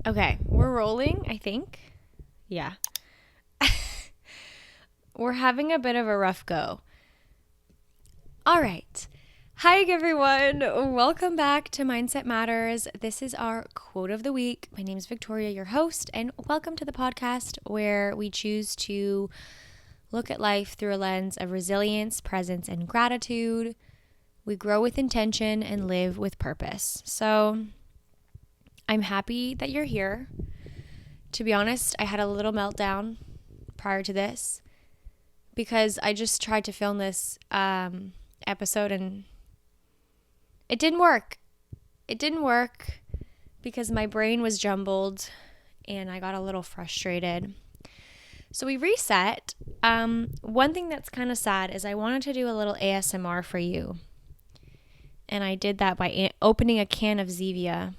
Okay, we're rolling, I think. Yeah. We're having a bit of a rough go. All right. Hi, everyone. Welcome back to Mindset Matters. This is our quote of the week. My name is Victoria, your host, and welcome to the podcast where we choose to look at life through a lens of resilience, presence, and gratitude. We grow with intention and live with purpose. So I'm happy that you're here. To be honest, I had a little meltdown prior to this because I just tried to film this episode and it didn't work. It didn't work because my brain was jumbled and I got a little frustrated. So we reset. One thing that's kind of sad is I wanted to do a little ASMR for you. And I did that by opening a can of Zevia,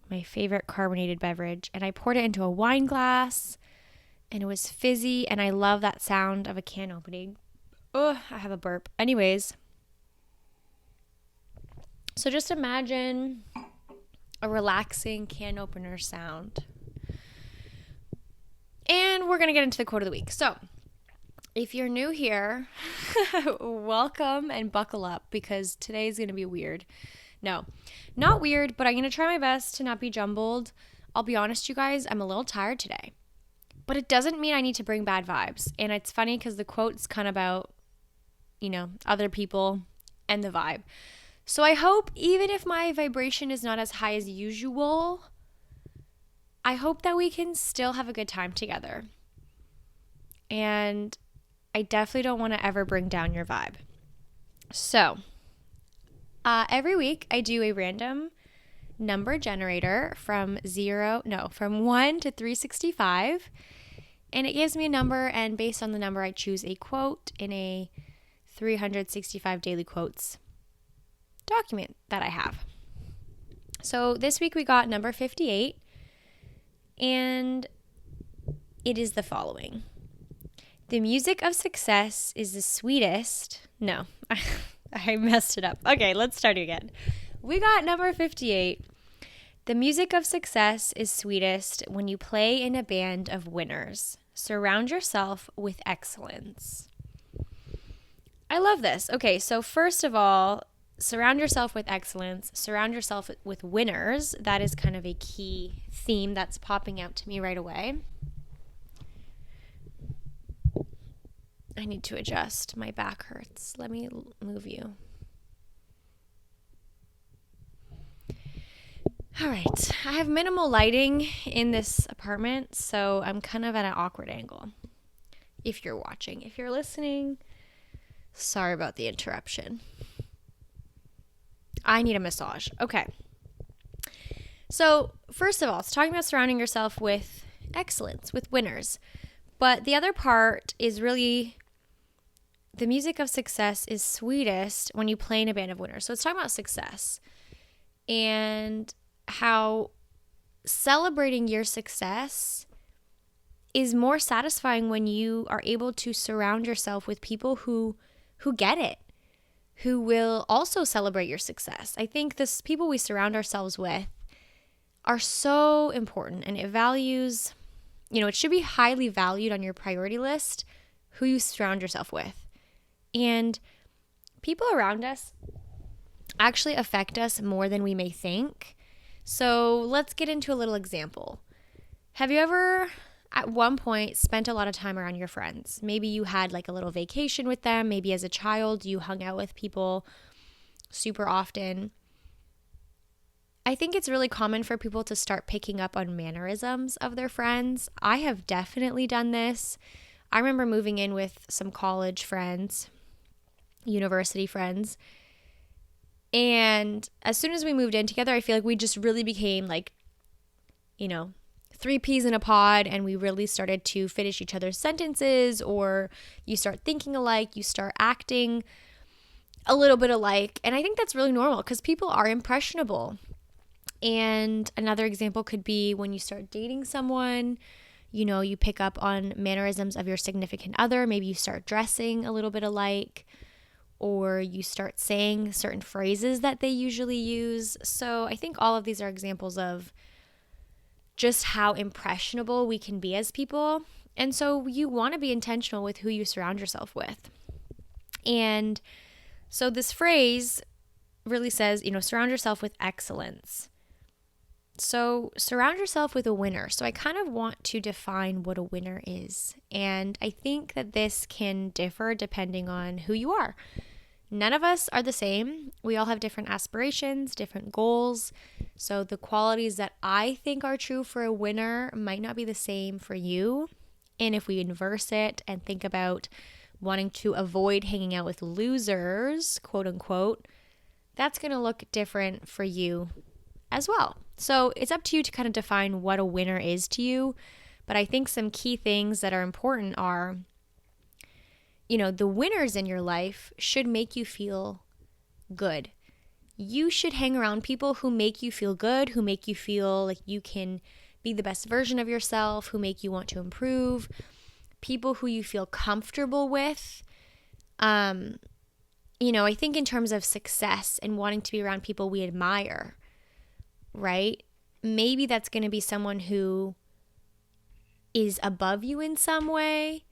my favorite carbonated beverage, and I poured it into a wine glass, and it was fizzy, and I love that sound of a can opening. Oh, I have a burp. Anyways, so just imagine a relaxing can opener sound. And we're going to get into the quote of the week. So, if you're new here, welcome and buckle up because today's going to be weird. No, not weird, but I'm going to try my best to not be jumbled. I'll be honest, you guys, I'm a little tired today. But it doesn't mean I need to bring bad vibes. And it's funny because the quote's kind of about, other people and the vibe. So I hope even if my vibration is not as high as usual, I hope that we can still have a good time together. And I definitely don't want to ever bring down your vibe. So, every week I do a random number generator from 1 to 365. And it gives me a number, and based on the number, I choose a quote in a 365 daily quotes document that I have. So this week we got number 58, and it is the following. The music of success is the sweetest. No, I messed it up. Okay, let's start again. We got number 58. The music of success is sweetest when you play in a band of winners. Surround yourself with excellence. I love this. Okay, so first of all, surround yourself with excellence. Surround yourself with winners. That is kind of a key theme that's popping out to me right away. I need to adjust. My back hurts. Let me move you. All right, I have minimal lighting in this apartment, so I'm kind of at an awkward angle. If you're watching, if you're listening, sorry about the interruption. I need a massage. Okay. So, first of all, it's talking about surrounding yourself with excellence, with winners. But the other part is really the music of success is sweetest when you play in a band of winners. So, it's talking about success. And how celebrating your success is more satisfying when you are able to surround yourself with people who get it, who will also celebrate your success. I think the people we surround ourselves with are so important, and it values, it should be highly valued on your priority list who you surround yourself with. And people around us actually affect us more than we may think. So let's get into a little example. Have you ever at one point spent a lot of time around your friends? Maybe you had like a little vacation with them. Maybe as a child you hung out with people super often. I think it's really common for people to start picking up on mannerisms of their friends. I have definitely done this. I remember moving in with some college friends, university friends. And as soon as we moved in together, I feel like we just really became like, three peas in a pod, and we really started to finish each other's sentences, or you start thinking alike, you start acting a little bit alike. And I think that's really normal because people are impressionable. And another example could be when you start dating someone, you pick up on mannerisms of your significant other. Maybe you start dressing a little bit alike, or you start saying certain phrases that they usually use. So I think all of these are examples of just how impressionable we can be as people. And so you want to be intentional with who you surround yourself with. And so this phrase really says, surround yourself with excellence. So surround yourself with a winner. So I kind of want to define what a winner is. And I think that this can differ depending on who you are. None of us are the same. We all have different aspirations, different goals. So the qualities that I think are true for a winner might not be the same for you. And if we inverse it and think about wanting to avoid hanging out with losers, quote unquote, that's going to look different for you as well. So it's up to you to kind of define what a winner is to you. But I think some key things that are important are, the winners in your life should make you feel good. You should hang around people who make you feel good, who make you feel like you can be the best version of yourself, who make you want to improve, people who you feel comfortable with. I think in terms of success and wanting to be around people we admire, right? Maybe that's going to be someone who is above you in some way.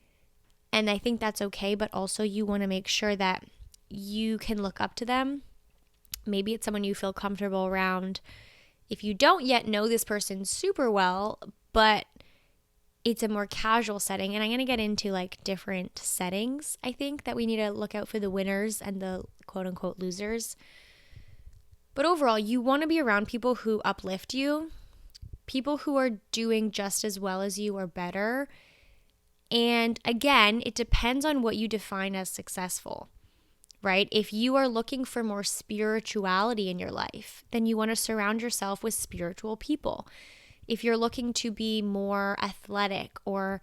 And I think that's okay, but also you want to make sure that you can look up to them. Maybe it's someone you feel comfortable around. If you don't yet know this person super well, but it's a more casual setting, and I'm going to get into like different settings, I think, that we need to look out for the winners and the quote unquote losers. But overall, you want to be around people who uplift you, people who are doing just as well as you or better. And again, it depends on what you define as successful, right? If you are looking for more spirituality in your life, then you want to surround yourself with spiritual people. If you're looking to be more athletic or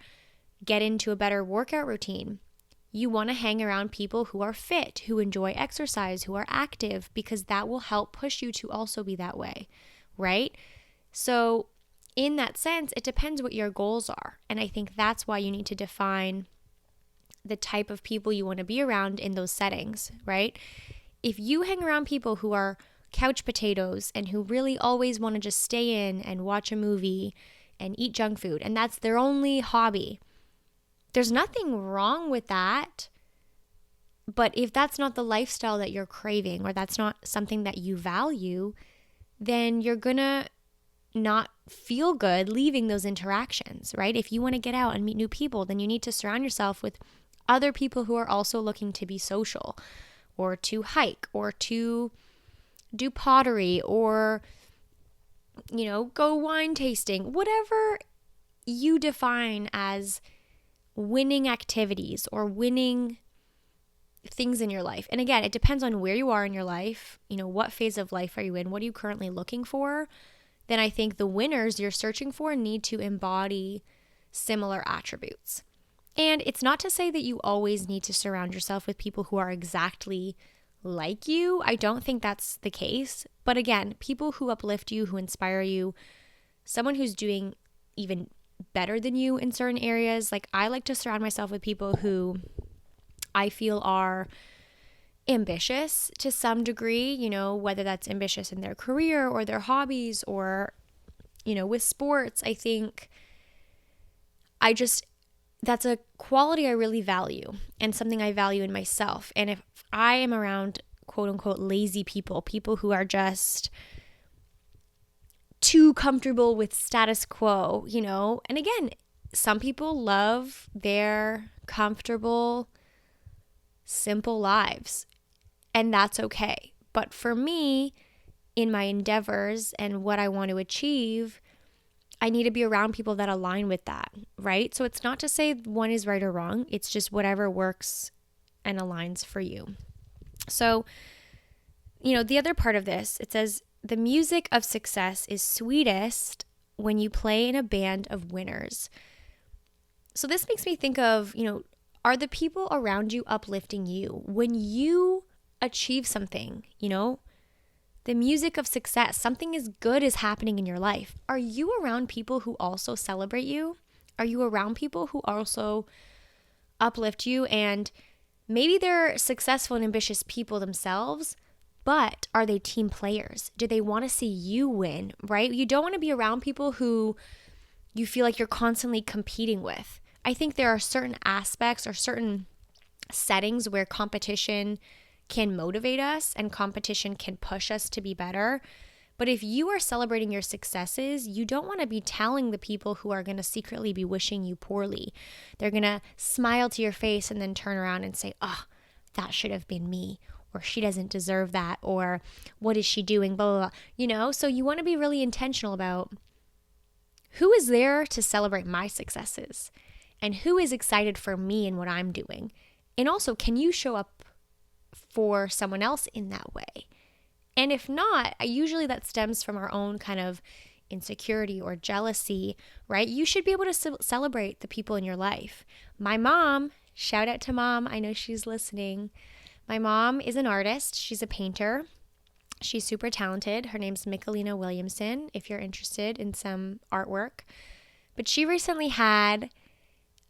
get into a better workout routine, you want to hang around people who are fit, who enjoy exercise, who are active, because that will help push you to also be that way, right? So in that sense, it depends what your goals are. And I think that's why you need to define the type of people you want to be around in those settings, right? If you hang around people who are couch potatoes and who really always want to just stay in and watch a movie and eat junk food, and that's their only hobby, there's nothing wrong with that. But if that's not the lifestyle that you're craving, or that's not something that you value, then you're gonna not feel good leaving those interactions, right? If you want to get out and meet new people, then you need to surround yourself with other people who are also looking to be social, or to hike, or to do pottery, or, go wine tasting, whatever you define as winning activities or winning things in your life. And again, it depends on where you are in your life, what phase of life are you in, what are you currently looking for. Then I think the winners you're searching for need to embody similar attributes. And it's not to say that you always need to surround yourself with people who are exactly like you. I don't think that's the case. But again, people who uplift you, who inspire you, someone who's doing even better than you in certain areas. Like, I like to surround myself with people who I feel are ambitious to some degree, whether that's ambitious in their career or their hobbies or, with sports. I think that's a quality I really value and something I value in myself. And if I am around quote unquote lazy people who are just too comfortable with status quo, and again, some people love their comfortable, simple lives, and that's okay. But for me, in my endeavors and what I want to achieve, I need to be around people that align with that, right? So it's not to say one is right or wrong. It's just whatever works and aligns for you. So, the other part of this, it says, the music of success is sweetest when you play in a band of winners. So this makes me think of, are the people around you uplifting you? When you achieve something, the music of success, something as good is happening in your life. Are you around people who also celebrate you? Are you around people who also uplift you? And maybe they're successful and ambitious people themselves, But are they team players? Do they want to see you win, right? You don't want to be around people who you feel like you're constantly competing with. I think there are certain aspects or certain settings where competition can motivate us and competition can push us to be better. But if you are celebrating your successes, you don't want to be telling the people who are going to secretly be wishing you poorly. They're going to smile to your face and then turn around and say, oh, that should have been me, or she doesn't deserve that, or what is she doing, blah, blah, blah. So you want to be really intentional about who is there to celebrate my successes and who is excited for me and what I'm doing. And also, can you show up for someone else in that way? And if not, usually that stems from our own kind of insecurity or jealousy, right? You should be able to celebrate the people in your life. My mom, shout out to Mom, I know she's listening. My mom is an artist. She's a painter. She's super talented. Her name's Michelina Williamson, if you're interested in some artwork. But she recently had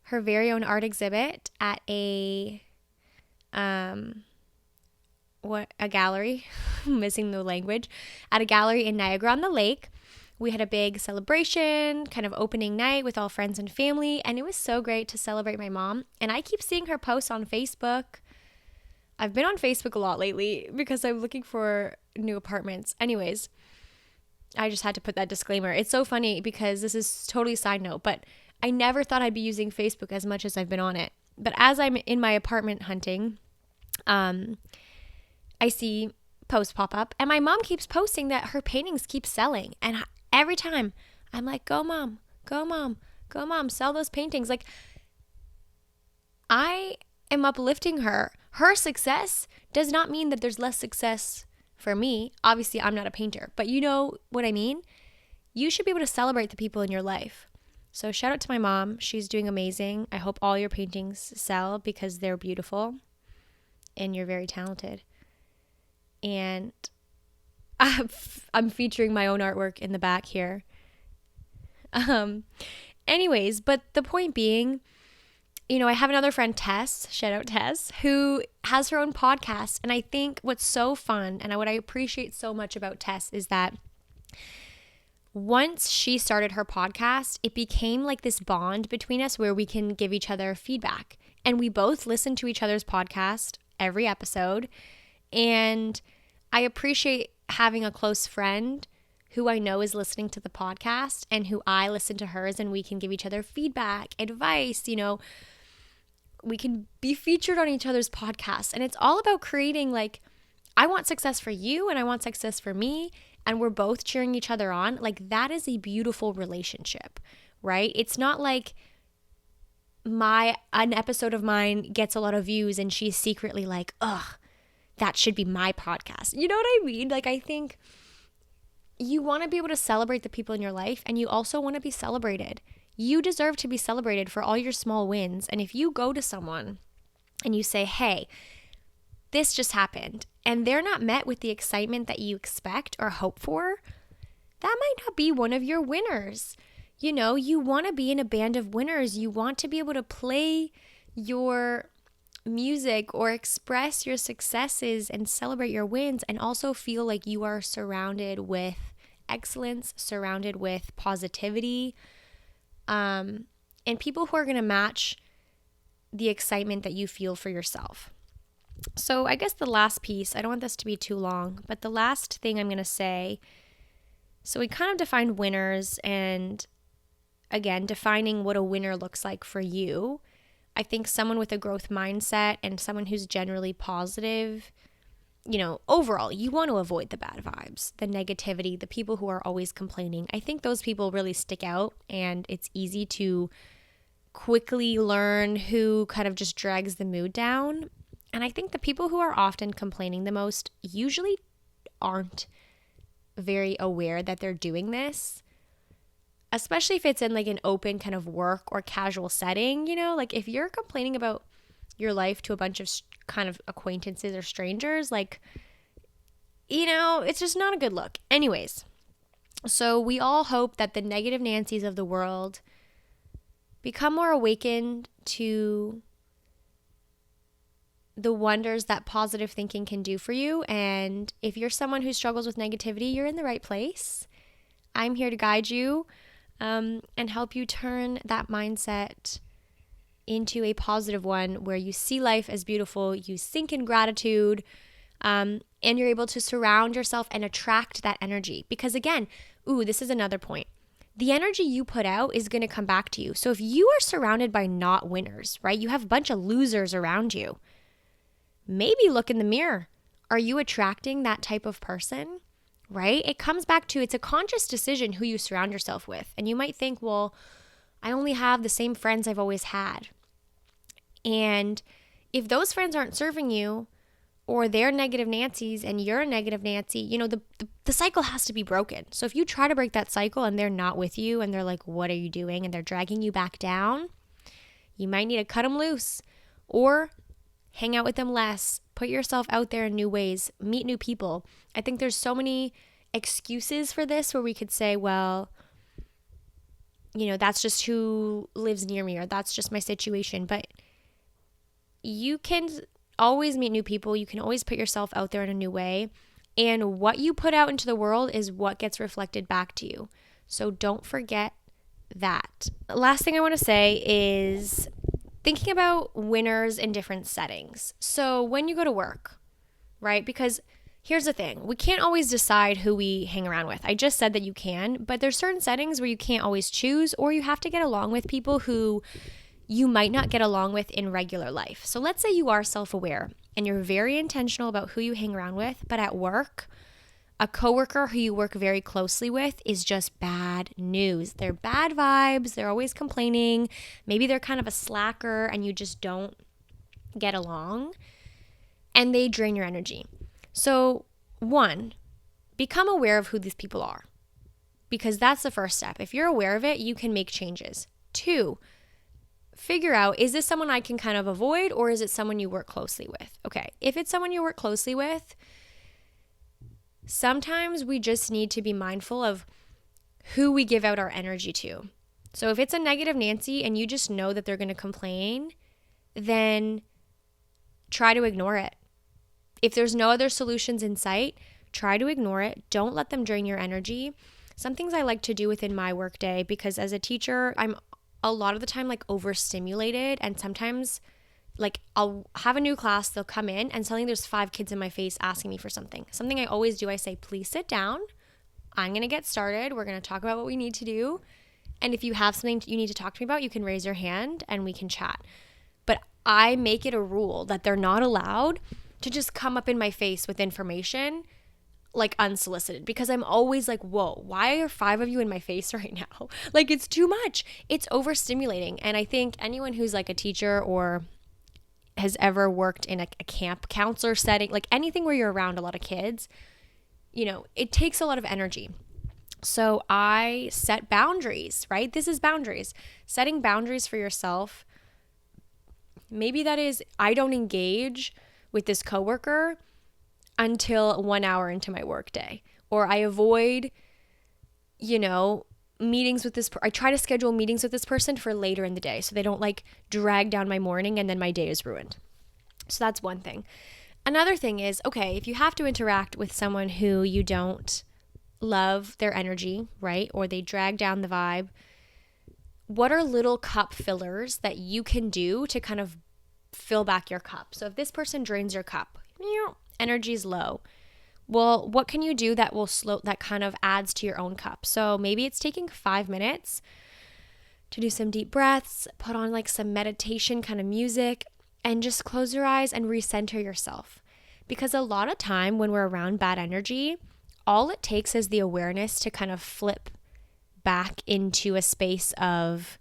her very own art exhibit at a gallery, missing the language, at a gallery in Niagara-on-the-Lake. We had a big celebration, kind of opening night with all friends and family, and it was so great to celebrate my mom. And I keep seeing her posts on Facebook. I've been on Facebook a lot lately because I'm looking for new apartments. Anyways, I just had to put that disclaimer. It's so funny because this is totally side note, but I never thought I'd be using Facebook as much as I've been on it. But as I'm in my apartment hunting, I see posts pop up, and my mom keeps posting that her paintings keep selling. And every time I'm like, go mom, go mom, go mom, sell those paintings. Like, I am uplifting her. Her success does not mean that there's less success for me. Obviously, I'm not a painter, but you know what I mean? You should be able to celebrate the people in your life. So shout out to my mom. She's doing amazing. I hope all your paintings sell because they're beautiful and you're very talented. And I'm featuring my own artwork in the back here. Anyways, but the point being, I have another friend, Tess, shout out Tess, who has her own podcast. And I think what's so fun and what I appreciate so much about Tess is that once she started her podcast, it became like this bond between us where we can give each other feedback. And we both listen to each other's podcast every episode. And I appreciate having a close friend who I know is listening to the podcast and who I listen to hers, and we can give each other feedback, advice, we can be featured on each other's podcasts. And it's all about creating, like, I want success for you and I want success for me, and we're both cheering each other on. Like, that is a beautiful relationship, right? It's not like an episode of mine gets a lot of views and she's secretly like, ugh, that should be my podcast. You know what I mean? Like, I think you want to be able to celebrate the people in your life, and you also want to be celebrated. You deserve to be celebrated for all your small wins. And if you go to someone and you say, hey, this just happened, and they're not met with the excitement that you expect or hope for, that might not be one of your winners. You want to be in a band of winners. You want to be able to play your music or express your successes and celebrate your wins, and also feel like you are surrounded with excellence, surrounded with positivity, and people who are going to match the excitement that you feel for yourself. So I guess the last piece, I don't want this to be too long, but the last thing I'm going to say, so we kind of defined winners, and again, defining what a winner looks like for you. I think someone with a growth mindset and someone who's generally positive, overall, you want to avoid the bad vibes, the negativity, the people who are always complaining. I think those people really stick out, and it's easy to quickly learn who kind of just drags the mood down. And I think the people who are often complaining the most usually aren't very aware that they're doing this, especially if it's in like an open kind of work or casual setting. Like if you're complaining about your life to a bunch of kind of acquaintances or strangers, like, it's just not a good look. Anyways, so we all hope that the negative Nancys of the world become more awakened to the wonders that positive thinking can do for you. And if you're someone who struggles with negativity, you're in the right place. I'm here to guide you and help you turn that mindset into a positive one where you see life as beautiful, you sink in gratitude, and you're able to surround yourself and attract that energy. Because again, this is another point. The energy you put out is going to come back to you. So if you are surrounded by not winners, right? You have a bunch of losers around you. Maybe look in the mirror. Are you attracting that type of person? Right? It comes back to, it's a conscious decision who you surround yourself with. And you might think, well, I only have the same friends I've always had. And if those friends aren't serving you, or they're negative Nancy's and you're a negative Nancy, the cycle has to be broken. So if you try to break that cycle and they're not with you and they're like, what are you doing? And they're dragging you back down, you might need to cut them loose or hang out with them less. Put yourself out there in new ways. Meet new people. I think there's so many excuses for this where we could say, well, that's just who lives near me or that's just my situation. But you can always meet new people. You can always put yourself out there in a new way. And what you put out into the world is what gets reflected back to you. So don't forget that. Last thing I want to say is thinking about winners in different settings. So when you go to work, right? Because here's the thing. We can't always decide who we hang around with. I just said that you can, but there's certain settings where you can't always choose, or you have to get along with people who you might not get along with in regular life. So let's say you are self-aware and you're very intentional about who you hang around with, but at work, a coworker who you work very closely with is just bad news. They're bad vibes. They're always complaining. Maybe they're kind of a slacker and you just don't get along and they drain your energy. So 1, become aware of who these people are because that's the first step. If you're aware of it, you can make changes. 2, figure out, is this someone I can kind of avoid or is it someone you work closely with? Okay, if it's someone you work closely with, sometimes we just need to be mindful of who we give out our energy to. So if it's a negative Nancy and you just know that they're going to complain, then try to ignore it. If there's no other solutions in sight, try to ignore it. Don't let them drain your energy. Some things I like to do within my workday, because as a teacher, I'm a lot of the time like overstimulated, and sometimes like I'll have a new class, they'll come in and suddenly there's 5 kids in my face asking me for something. Something I always do, I say, please sit down. I'm going to get started. We're going to talk about what we need to do. And if you have something you need to talk to me about, you can raise your hand and we can chat. But I make it a rule that they're not allowed to just come up in my face with information like unsolicited, because I'm always like, whoa, why are 5 of you in my face right now? Like, it's too much. It's overstimulating. And I think anyone who's like a teacher or has ever worked in a camp counselor setting, like anything where you're around a lot of kids, it takes a lot of energy. So I set boundaries, right? This is boundaries. Setting boundaries for yourself. Maybe that is, I don't engage with this coworker until 1 hour into my workday, or I avoid, meetings with this. I try to schedule meetings with this person for later in the day so they don't like drag down my morning and then my day is ruined. So that's one thing. Another thing is, okay, if you have to interact with someone who you don't love their energy, right? Or they drag down the vibe, what are little cup fillers that you can do to kind of fill back your cup? So if this person drains your cup, energy is low. Well, what can you do that that kind of adds to your own cup? So maybe it's taking 5 minutes to do some deep breaths, put on like some meditation kind of music, and just close your eyes and recenter yourself. Because a lot of time when we're around bad energy, all it takes is the awareness to kind of flip back into a space of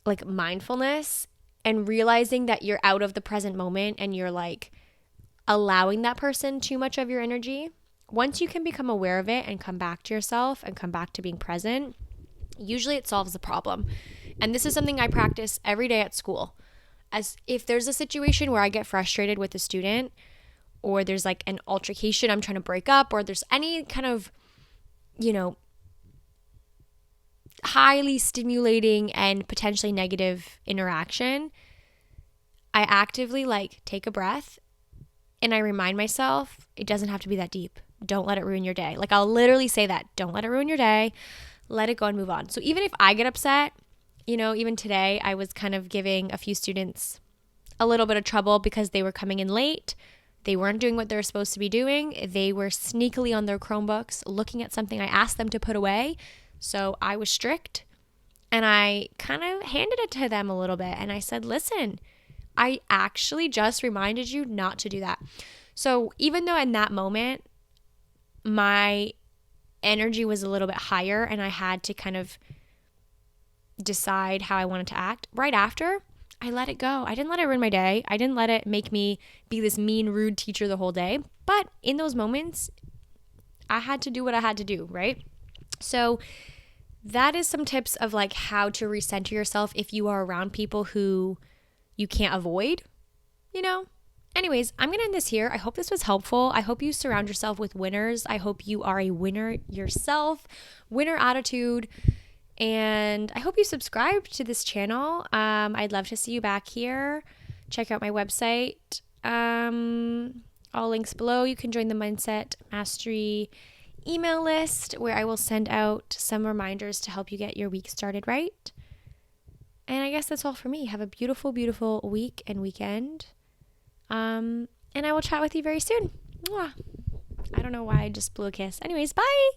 like mindfulness and realizing that you're out of the present moment and you're like allowing that person too much of your energy. Once you can become aware of it and come back to yourself and come back to being present, usually it solves the problem. And this is something I practice every day at school. As if there's a situation where I get frustrated with a student, or there's like an altercation I'm trying to break up, or there's any kind of, highly stimulating and potentially negative interaction, I actively like take a breath and I remind myself it doesn't have to be that deep. Don't let it ruin your day. Like I'll literally say that. Don't let it ruin your day. Let it go and move on. So even if I get upset, even today I was kind of giving a few students a little bit of trouble because they were coming in late. They weren't doing what they're supposed to be doing. They were sneakily on their Chromebooks looking at something I asked them to put away. So I was strict and I kind of handed it to them a little bit. And I said, listen, I actually just reminded you not to do that. So even though in that moment, my energy was a little bit higher and I had to kind of decide how I wanted to act, right after, I let it go. I didn't let it ruin my day. I didn't let it make me be this mean, rude teacher the whole day. But in those moments, I had to do what I had to do, right? So that is some tips of like how to recenter yourself if you are around people who you can't avoid, Anyways, I'm going to end this here. I hope this was helpful. I hope you surround yourself with winners. I hope you are a winner yourself, winner attitude. And I hope you subscribe to this channel. I'd love to see you back here. Check out my website. All links below. You can join the Mindset Mastery email list where I will send out some reminders to help you get your week started right. And I guess that's all for me. Have a beautiful, beautiful week and weekend. And I will chat with you very soon. Mwah. I don't know why I just blew a kiss. Anyways, bye.